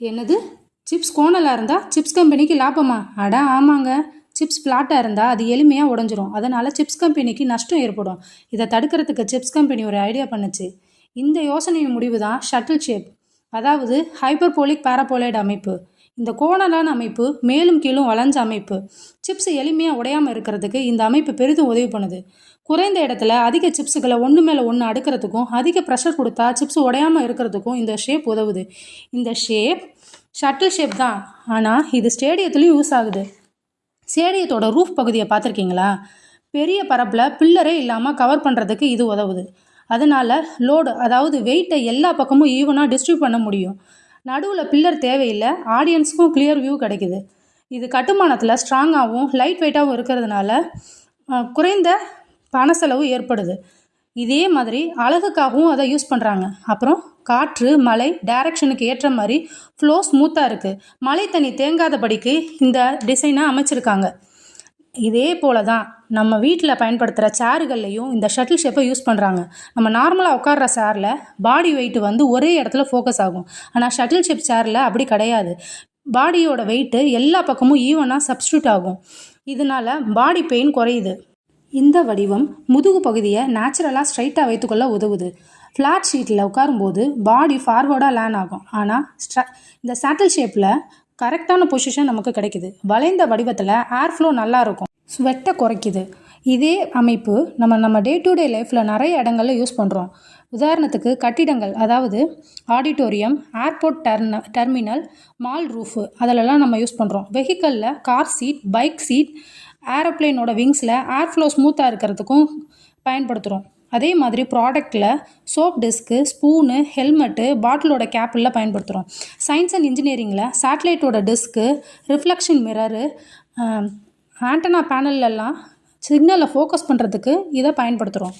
என்னது? சிப்ஸ் கோணலாக இருந்தால் சிப்ஸ் கம்பெனிக்கு லாபமா? அட ஆமாங்க. சிப்ஸ் ஃப்ளாட்டாக இருந்தால் அது எளிமையாக உடஞ்சிரும். அதனால் சிப்ஸ் கம்பெனிக்கு நஷ்டம் ஏற்படும். இதை தடுக்கிறதுக்கு சிப்ஸ் கம்பெனி ஒரு ஐடியா பண்ணுச்சு. இந்த யோசனையின் முடிவு தான் ஷட்டில் ஷேப், அதாவது ஹைப்பர்போலிக் பாராபோலைடு அமைப்பு. இந்த கோணலான அமைப்பு மேலும் கீழும் வளைஞ்ச அமைப்பு. சிப்ஸ் எளிமையாக உடையாமல் இருக்கிறதுக்கு இந்த அமைப்பு பெரிதும் உதவி பண்ணுது. குறைந்த இடத்துல அதிக சிப்ஸுகளை ஒன்று மேலே ஒன்று அடுக்கிறதுக்கும் அதிக ப்ரெஷர் கொடுத்தா சிப்ஸ் உடையாமல் இருக்கிறதுக்கும் இந்த ஷேப் உதவுது. இந்த ஷேப் ஷட்டில் ஷேப் தான், ஆனால் இது ஸ்டேடியத்துலேயும் யூஸ் ஆகுது. ஸ்டேடியத்தோட ரூஃப் பகுதியை பார்த்துருக்கீங்களா? பெரிய பரப்பில் பில்லரே இல்லாமல் கவர் பண்ணுறதுக்கு இது உதவுது. அதனால் லோடு, அதாவது வெயிட்டை எல்லா பக்கமும் ஈவனாக டிஸ்ட்ரிபியூட் பண்ண முடியும். நடுவில் பில்லர் தேவையில்லை, ஆடியன்ஸுக்கும் கிளியர் வியூ கிடைக்குது. இது கட்டுமானத்தில் ஸ்ட்ராங்காகவும் லைட் வெயிட்டாகவும் இருக்கிறதுனால குறைந்த பண செலவு ஏற்படுது. இதே மாதிரி அழகுக்காகவும் அதை யூஸ் பண்ணுறாங்க. அப்புறம் காற்று மழை டைரக்ஷனுக்கு ஏற்ற மாதிரி ஃப்ளோ ஸ்மூத்தாக இருக்குது. மழை தண்ணி தேங்காதபடிக்கு இந்த டிசைனை அமைச்சிருக்காங்க. இதே போல தான் நம்ம வீட்டில் பயன்படுத்துகிற சேர்கள்லையும் இந்த ஷட்டில் ஷேப்பை யூஸ் பண்ணுறாங்க. நம்ம நார்மலாக உட்கார்ற சேரில் பாடி வெயிட் வந்து ஒரே இடத்துல ஃபோக்கஸ் ஆகும். ஆனால் ஷட்டில் ஷேப் சேரில் அப்படி கிடையாது. பாடியோட வெயிட்டு எல்லா பக்கமும் ஈவனாக சப்ஸ்டியூட் ஆகும். இதனால் பாடி பெயின் குறையுது. இந்த வடிவம் முதுகு பகுதியை நேச்சுரலாக ஸ்ட்ரைட்டாக வைத்துக்கொள்ள உதவுது. ஃப்ளாட் ஷீட்டில் உட்காரும்போது பாடி ஃபார்வர்டாக லேன் ஆகும். ஆனால் இந்த ஷட்டில் ஷேப்பில் கரெக்டான பொசிஷன் நமக்கு கிடைக்குது. வளைந்த வடிவத்தில் ஏர் ஃப்ளோ நல்லா இருக்கும், ஸ்வெட்டை குறைக்குது. இதே அமைப்பு நம்ம டே டு டே லைஃப்பில் நிறைய இடங்களில் யூஸ் பண்ணுறோம். உதாரணத்துக்கு கட்டிடங்கள், அதாவது auditorium, airport terminal, mall roof, அதிலெல்லாம் நம்ம யூஸ் பண்ணுறோம். வெஹிக்கலில் கார் சீட், பைக் சீட், ஏரோப்ளேனோட விங்ஸில் ஏர் ஃப்ளோ ஸ்மூத்தாக இருக்கிறதுக்கும் பயன்படுத்துகிறோம். அதே மாதிரி ப்ராடக்டில் சோப் டிஸ்க்கு, ஸ்பூனு, ஹெல்மெட்டு, பாட்டிலோட கேப்பில் பயன்படுத்துகிறோம். சயின்ஸ் அண்ட் இன்ஜினியரிங்கில் சேட்டலைட்டோட டிஸ்க்கு, ரிஃப்ளெக்ஷன் மிரரு, ஆண்டனா பேனல்லாம் சிக்னலை ஃபோக்கஸ் பண்ணுறதுக்கு இதை பயன்படுத்துகிறோம்.